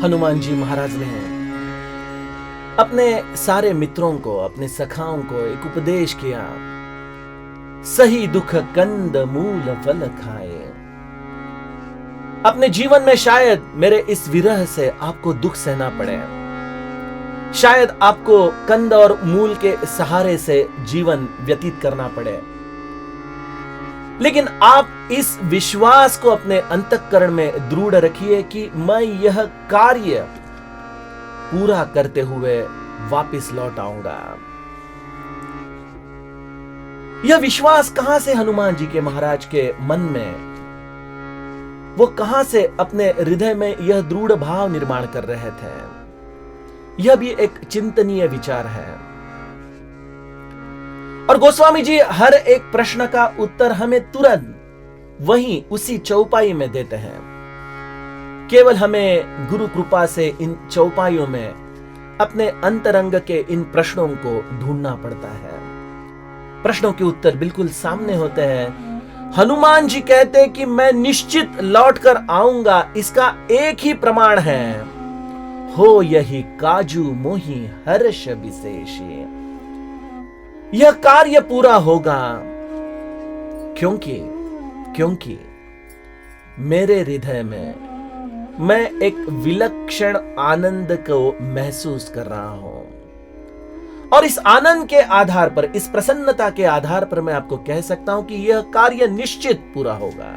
हनुमान जी महाराज ने अपने सारे मित्रों को, अपने सखाओं को एक उपदेश किया, सही दुख कंद मूल फल खाए। अपने जीवन में शायद मेरे इस विरह से आपको दुख सहना पड़े, शायद आपको कंद और मूल के सहारे से जीवन व्यतीत करना पड़े, लेकिन आप इस विश्वास को अपने अंतःकरण में दृढ़ रखिए कि मैं यह कार्य पूरा करते हुए वापस लौट आऊंगा। यह विश्वास कहां से हनुमान जी के महाराज के मन में, वो कहां से अपने हृदय में यह दृढ़ भाव निर्माण कर रहे थे? यह भी एक चिंतनीय विचार है। और गोस्वामी जी हर एक प्रश्न का उत्तर हमें तुरंत वहीं उसी चौपाई में देते हैं। केवल हमें गुरु कृपा से इन चौपाइयों में अपने अंतरंग के इन प्रश्नों को ढूंढना पड़ता है। प्रश्नों के उत्तर बिल्कुल सामने होते हैं। हनुमान जी कहते कि मैं निश्चित लौट कर आऊंगा, इसका एक ही प्रमाण है, हो यही काजू मोही हर्ष विशेषी। यह कार्य पूरा होगा क्योंकि मेरे हृदय में मैं एक विलक्षण आनंद को महसूस कर रहा हूं, और इस आनंद के आधार पर, इस प्रसन्नता के आधार पर मैं आपको कह सकता हूं कि यह कार्य निश्चित पूरा होगा।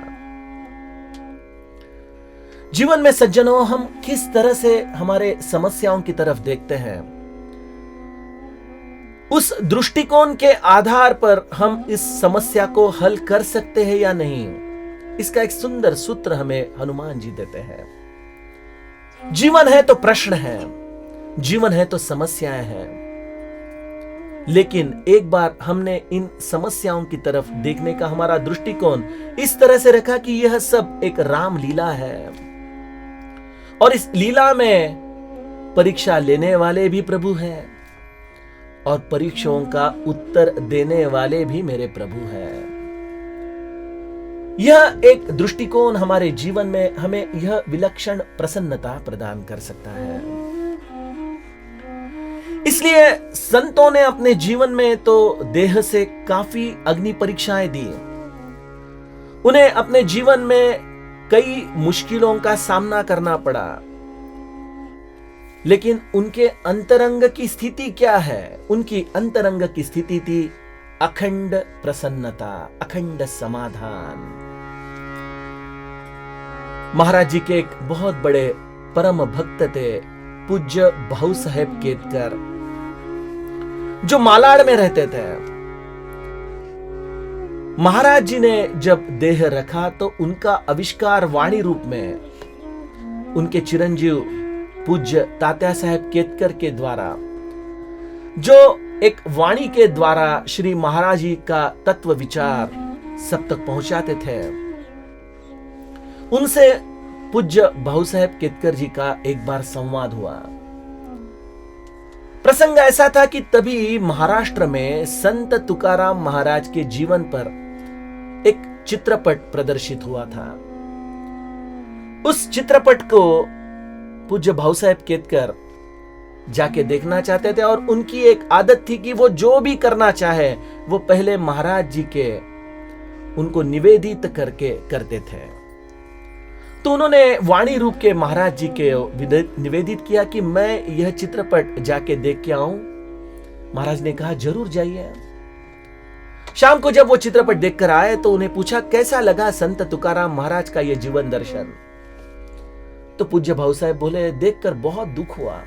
जीवन में सज्जनों, हम किस तरह से हमारे समस्याओं की तरफ देखते हैं, उस दृष्टिकोण के आधार पर हम इस समस्या को हल कर सकते हैं या नहीं, इसका एक सुंदर सूत्र हमें हनुमान जी देते हैं। जीवन है तो प्रश्न है, जीवन है तो समस्याएं हैं, लेकिन एक बार हमने इन समस्याओं की तरफ देखने का हमारा दृष्टिकोण इस तरह से रखा कि यह सब एक राम लीला है, और इस लीला में परीक्षा लेने वाले भी प्रभु हैं और परीक्षाओं का उत्तर देने वाले भी मेरे प्रभु हैं। यह एक दृष्टिकोण हमारे जीवन में हमें यह विलक्षण प्रसन्नता प्रदान कर सकता है। इसलिए संतों ने अपने जीवन में तो देह से काफी अग्नि परीक्षाएं दी, उन्हें अपने जीवन में कई मुश्किलों का सामना करना पड़ा, लेकिन उनके अंतरंग की स्थिति क्या है? उनकी अंतरंग की स्थिति थी अखंड प्रसन्नता, अखंड समाधान। महाराज जी के एक बहुत बड़े परम भक्त थे, पूज्य भाऊ साहेब केतकर, जो मालाड में रहते थे। महाराज जी ने जब देह रखा तो उनका आविष्कार वाणी रूप में उनके चिरंजीव पूज्य तात्या साहेब केतकर के द्वारा, जो एक वाणी के द्वारा श्री महाराज जी का तत्व विचार सब तक पहुंचाते थे, उनसे पूज्य भाऊ साहेब केतकर जी का एक बार संवाद हुआ। प्रसंग ऐसा था कि तभी महाराष्ट्र में संत तुकाराम महाराज के जीवन पर एक चित्रपट प्रदर्शित हुआ था। उस चित्रपट को पूज्य भाऊ साहेब केतकर जाके देखना चाहते थे, और उनकी एक आदत थी कि वो जो भी करना चाहे वो पहले महाराज जी के उनको निवेदित करके करते थे। तो उन्होंने वाणी रूप के महाराज जी के निवेदित किया कि मैं यह चित्रपट जाके देख के आऊं। महाराज ने कहा जरूर जाइए। शाम को जब वो चित्रपट देखकर आए तो उन्हें पूछा कैसा लगा संत तुकाराम महाराज का यह जीवन दर्शन। तो पूज्य भाऊ साहब बोले देखकर बहुत दुख हुआ,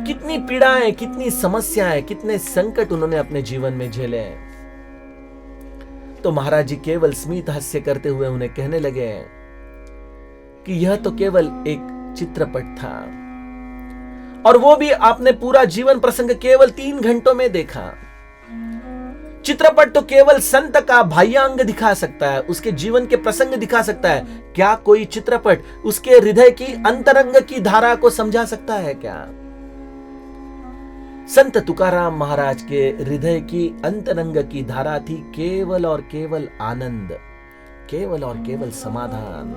कितनी पीड़ाएं, कितनी समस्याएं, कितने संकट उन्होंने अपने जीवन में झेले। तो महाराज जी केवल स्मित हास्य करते हुए उन्हें कहने लगे कि यह तो केवल एक चित्रपट था, और वो भी आपने पूरा जीवन प्रसंग केवल 3 घंटों में देखा। चित्रपट तो केवल संत का बाह्यांग दिखा सकता है, उसके जीवन के प्रसंग दिखा सकता है। क्या कोई चित्रपट उसके हृदय की अंतरंग की धारा को समझा सकता है क्या? संत तुकाराम महाराज के हृदय की अंतरंग की धारा थी केवल और केवल आनंद, केवल और केवल समाधान।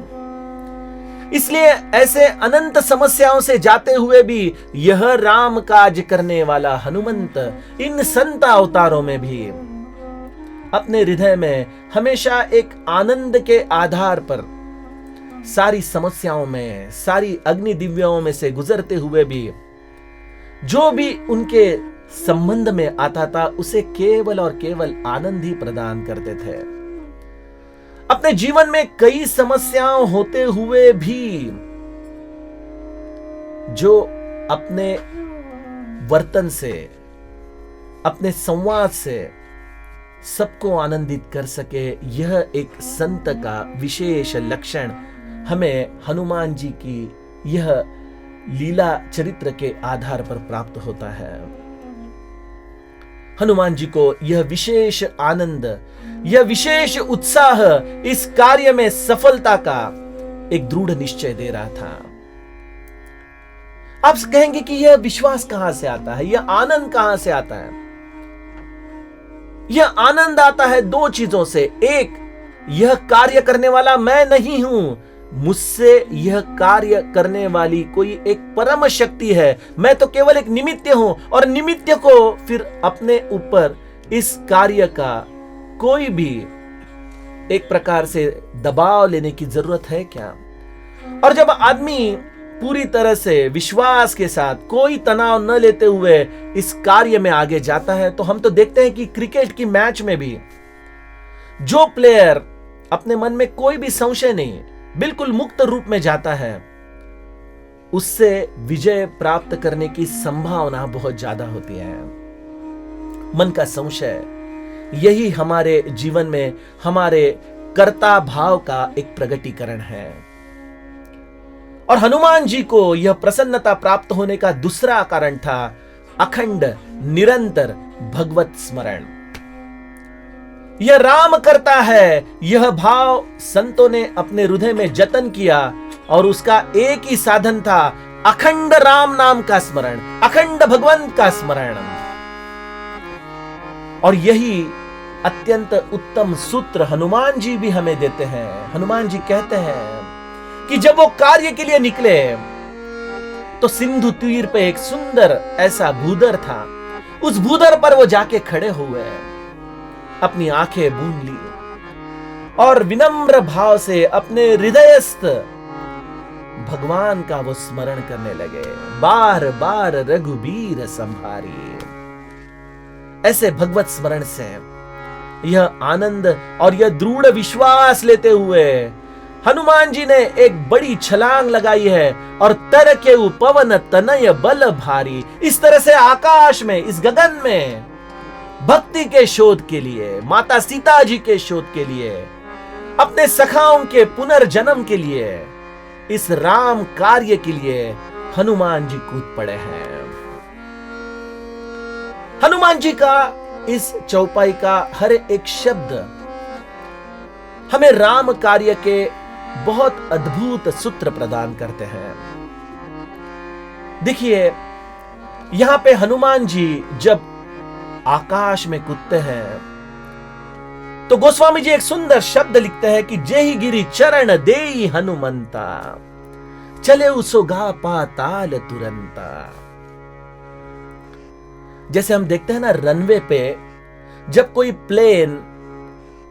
इसलिए ऐसे अनंत समस्याओं से जाते हुए भी यह राम काज करने वाला हनुमंत इन संत अवतारों में भी अपने हृदय में हमेशा एक आनंद के आधार पर सारी समस्याओं में, सारी अग्नि दिव्याओं में से गुजरते हुए भी जो भी उनके संबंध में आता था उसे केवल और केवल आनंद ही प्रदान करते थे। अपने जीवन में कई समस्याएं होते हुए भी जो अपने वर्तन से, अपने संवाद से सबको आनंदित कर सके, यह एक संत का विशेष लक्षण हमें हनुमान जी की यह लीला चरित्र के आधार पर प्राप्त होता है। हनुमान जी को यह विशेष आनंद, यह विशेष उत्साह इस कार्य में सफलता का एक दृढ़ निश्चय दे रहा था। आप कहेंगे कि यह विश्वास कहां से आता है, यह आनंद कहां से आता है? यह आनंद आता है दो चीजों से। एक, यह कार्य करने वाला मैं नहीं हूं, मुझसे यह कार्य करने वाली कोई एक परम शक्ति है, मैं तो केवल एक निमित्त हूं। और निमित्त को फिर अपने ऊपर इस कार्य का कोई भी एक प्रकार से दबाव लेने की जरूरत है क्या? और जब आदमी पूरी तरह से विश्वास के साथ कोई तनाव न लेते हुए इस कार्य में आगे जाता है, तो हम तो देखते हैं कि क्रिकेट की मैच में भी जो प्लेयर अपने मन में कोई भी संशय नहीं, बिल्कुल मुक्त रूप में जाता है, उससे विजय प्राप्त करने की संभावना बहुत ज्यादा होती है। मन का संशय यही हमारे जीवन में हमारे कर्ता भाव का एक प्रगटीकरण है। और हनुमान जी को यह प्रसन्नता प्राप्त होने का दूसरा कारण था अखंड निरंतर भगवत स्मरण। यह राम करता है, यह भाव संतों ने अपने हृदय में जतन किया और उसका एक ही साधन था अखंड राम नाम का स्मरण, अखंड भगवंत का स्मरण। और यही अत्यंत उत्तम सूत्र हनुमान जी भी हमें देते हैं। हनुमान जी कहते हैं कि जब वो कार्य के लिए निकले तो सिंधु तीर पे एक सुंदर ऐसा भूदर था, उस भूदर पर वो जाके खड़े हुए, अपनी आंखें बूंद ली और विनम्र भाव से अपने हृदयस्थ भगवान का वो स्मरण करने लगे, बार बार रघुबीर संभारी। ऐसे भगवत स्मरण से यह आनंद और यह दृढ़ विश्वास लेते हुए हनुमान जी ने एक बड़ी छलांग लगाई है और तर के पवन तनय बल भारी। इस तरह से आकाश में, इस गगन में भक्ति के शोध के लिए, माता सीता जी के शोध के लिए, अपने सखाओं के पुनर्जन्म के लिए, इस राम कार्य के लिए हनुमान जी कूद पड़े हैं। हनुमान जी का इस चौपाई का हर एक शब्द हमें राम कार्य के बहुत अद्भुत सूत्र प्रदान करते हैं। देखिए, यहां पे हनुमान जी जब आकाश में कूदते हैं तो गोस्वामी जी एक सुंदर शब्द लिखते हैं कि जेहि गिरि चरण देई हनुमंता, चले उसोगा पाताल तुरंता। जैसे हम देखते हैं ना रनवे पे जब कोई प्लेन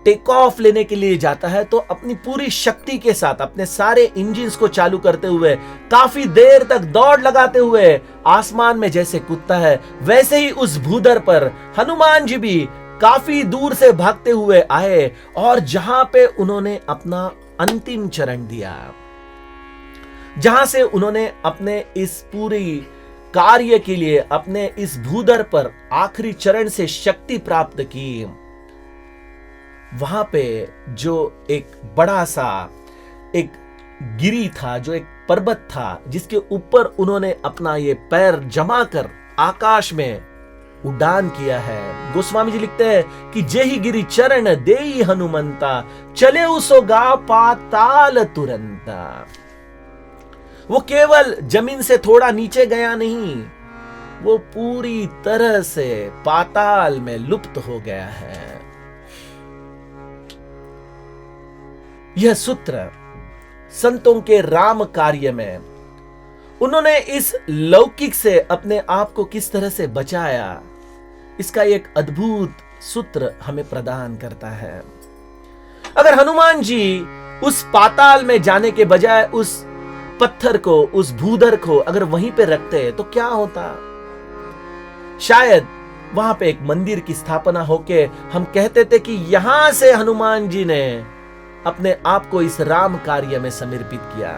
टेक ऑफ लेने के लिए जाता है तो अपनी पूरी शक्ति के साथ अपने सारे इंजन्स को चालू करते हुए काफी देर तक दौड़ लगाते हुए आसमान में जैसे कूदता है, वैसे ही उस भूदर पर हनुमान जी भी काफी दूर से भागते हुए आए और जहां पे उन्होंने अपना अंतिम चरण दिया, जहां से उन्होंने अपने इस पूरी कार्य के लिए अपने इस भूदर पर आखिरी चरण से शक्ति प्राप्त की, वहां पे जो एक बड़ा सा एक गिरी था, जो एक पर्वत था, जिसके ऊपर उन्होंने अपना ये पैर जमा कर आकाश में उड़ान किया है। गोस्वामी जी लिखते हैं कि जेहि गिरि चरण देई हनुमंता, चले उसोगा पाताल तुरंता। वो केवल जमीन से थोड़ा नीचे गया नहीं, वो पूरी तरह से पाताल में लुप्त हो गया है। यह सूत्र संतों के राम कार्य में उन्होंने इस लौकिक से अपने आप को किस तरह से बचाया, इसका एक अद्भुत सूत्र हमें प्रदान करता है। अगर हनुमान जी उस पाताल में जाने के बजाय उस पत्थर को, उस भूधर को अगर वहीं पे रखते तो क्या होता? शायद वहां पे एक मंदिर की स्थापना होके हम कहते थे कि यहां से हनुमान जी ने अपने आप को इस राम कार्य में समर्पित किया।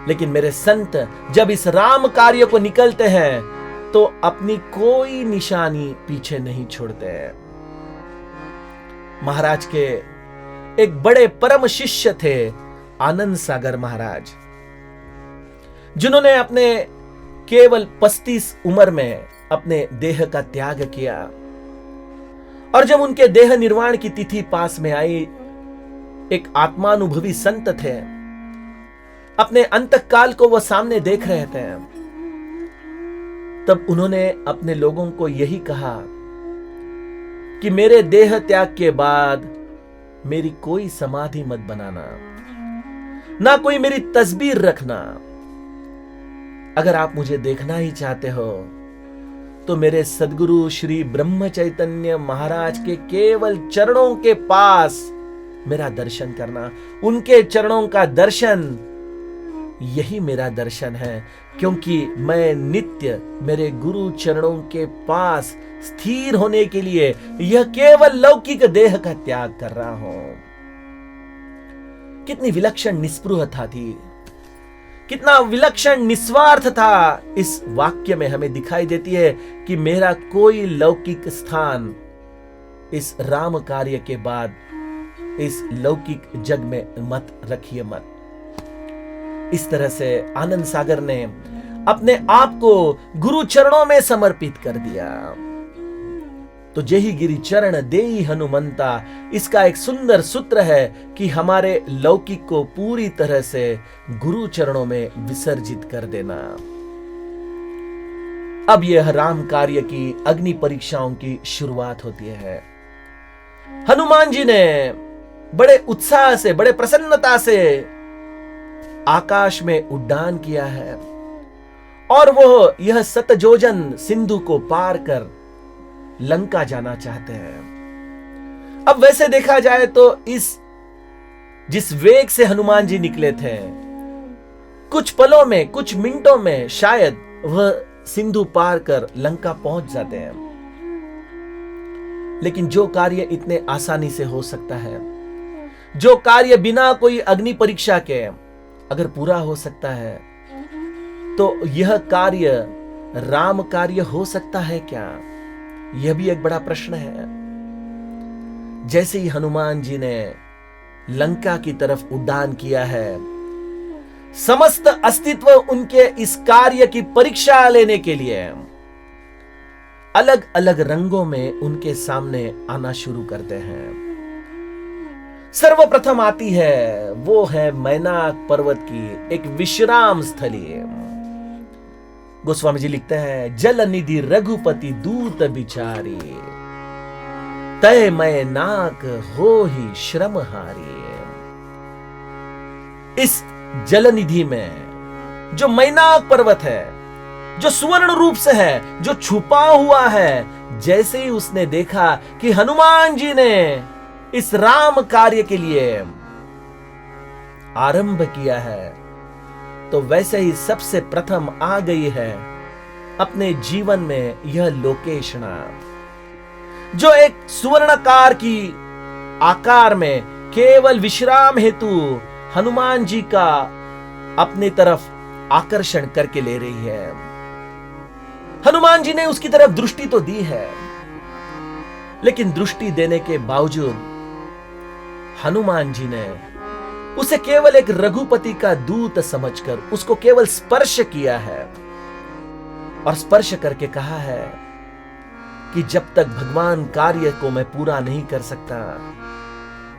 लेकिन मेरे संत जब इस राम कार्य को निकलते हैं तो अपनी कोई निशानी पीछे नहीं छोड़ते हैं। महाराज के एक बड़े परम शिष्य थे आनंद सागर महाराज, जिन्होंने अपने केवल 35 उम्र में अपने देह का त्याग किया। और जब उनके देह निर्वाण की तिथि पास में आई, एक आत्मानुभवी संत थे, अपने अंतकाल को वो सामने देख रहे थे। तब उन्होंने अपने लोगों को यही कहा कि मेरे देह त्याग के बाद मेरी कोई समाधि मत बनाना, ना कोई मेरी तस्वीर रखना। अगर आप मुझे देखना ही चाहते हो तो मेरे सद्गुरु श्री ब्रह्म चैतन्य महाराज के केवल चरणों के पास मेरा दर्शन करना। उनके चरणों का दर्शन, यही मेरा दर्शन है, क्योंकि मैं नित्य मेरे गुरु चरणों के पास स्थिर होने के लिए यह केवल लौकिक देह का त्याग कर रहा हूं। कितनी विलक्षण निस्पृहता थी, कितना विलक्षण निस्वार्थ था इस वाक्य में हमें दिखाई देती है कि मेरा कोई लौकिक स्थान इस राम कार्य के बाद इस लौकिक जग में मत रखिए मत। इस तरह से आनंद सागर ने अपने आप को गुरु चरणों में समर्पित कर दिया। तो जेहि गिरि चरण देई हनुमंता, इसका एक सुंदर सूत्र है कि हमारे लौकिक को पूरी तरह से गुरु चरणों में विसर्जित कर देना। अब यह राम कार्य की अग्नि परीक्षाओं की शुरुआत होती है। हनुमान जी ने बड़े उत्साह से, बड़े प्रसन्नता से आकाश में उड्डान किया है और वो यह सतजोजन सिंधु को पार कर लंका जाना चाहते हैं। अब वैसे देखा जाए तो जिस वेग से हनुमान जी निकले थे, कुछ पलों में, कुछ मिनटों में शायद वह सिंधु पार कर लंका पहुंच जाते हैं। लेकिन जो कार्य इतने आसानी से हो सकता है, जो कार्य बिना कोई अग्नि परीक्षा के अगर पूरा हो सकता है, तो यह कार्य राम कार्य हो सकता है क्या? यह भी एक बड़ा प्रश्न है। जैसे ही हनुमान जी ने लंका की तरफ उड्डान किया है, समस्त अस्तित्व उनके इस कार्य की परीक्षा लेने के लिए अलग अलग रंगों में उनके सामने आना शुरू करते हैं। सर्वप्रथम आती है, वो है मैनाक पर्वत की एक विश्राम स्थली। गोस्वामी जी लिखते हैं, जल निधि रघुपति दूत बिचारी, तय मैनाक हो ही श्रम हारी। इस जल निधि में जो मैनाक पर्वत है, जो सुवर्ण रूप से है, जो छुपा हुआ है, जैसे ही उसने देखा कि हनुमान जी ने इस राम कार्य के लिए आरंभ किया है, तो वैसे ही सबसे प्रथम आ गई है अपने जीवन में यह लोकेशना, जो एक सुवर्णाकार की आकार में केवल विश्राम हेतु हनुमान जी का अपनी तरफ आकर्षण करके ले रही है। हनुमान जी ने उसकी तरफ दृष्टि तो दी है, लेकिन दृष्टि देने के बावजूद हनुमान जी ने उसे केवल एक रघुपति का दूत समझकर उसको केवल स्पर्श किया है और स्पर्श करके कहा है कि जब तक भगवान कार्य को मैं पूरा नहीं कर सकता,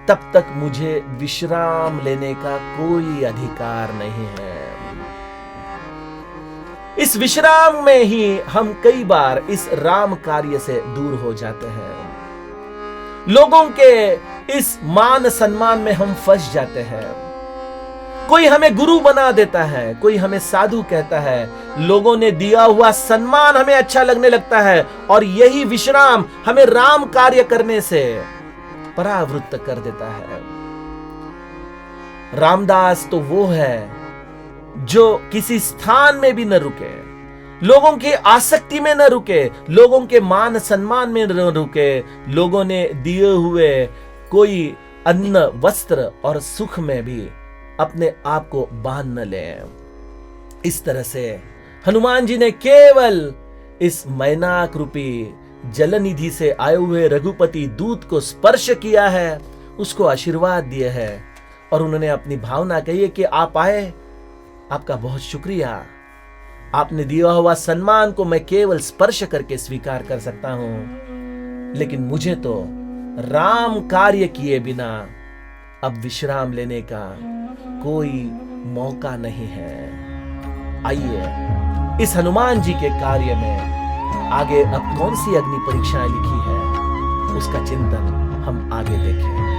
तब तक मुझे विश्राम लेने का कोई अधिकार नहीं है। इस विश्राम में ही हम कई बार इस राम कार्य से दूर हो जाते हैं। लोगों के इस मान सम्मान में हम फंस जाते हैं। कोई हमें गुरु बना देता है, कोई हमें साधु कहता है, लोगों ने दिया हुआ सम्मान हमें अच्छा लगने लगता है और यही विश्राम हमें राम कार्य करने से परावृत्त कर देता है। रामदास तो वो है जो किसी स्थान में भी न रुके, लोगों की आसक्ति में न रुके, लोगों के मान सम्मान में न रुके, लोगों ने दिए हुए कोई अन्न वस्त्र और सुख में भी अपने आप को बांध न ले। इस तरह से हनुमान जी ने केवल इस मैनाक रूपी जलनिधि से आए हुए रघुपति दूत को स्पर्श किया है, उसको आशीर्वाद दिए है और उन्होंने अपनी भावना कही है कि आप आए, आपका बहुत शुक्रिया, आपने दिया हुआ सम्मान को मैं केवल स्पर्श करके स्वीकार कर सकता हूं, लेकिन मुझे तो राम कार्य किए बिना अब विश्राम लेने का कोई मौका नहीं है। आइए इस हनुमान जी के कार्य में आगे अब कौन सी अग्नि परीक्षाएं लिखी है, उसका चिंतन हम आगे देखें।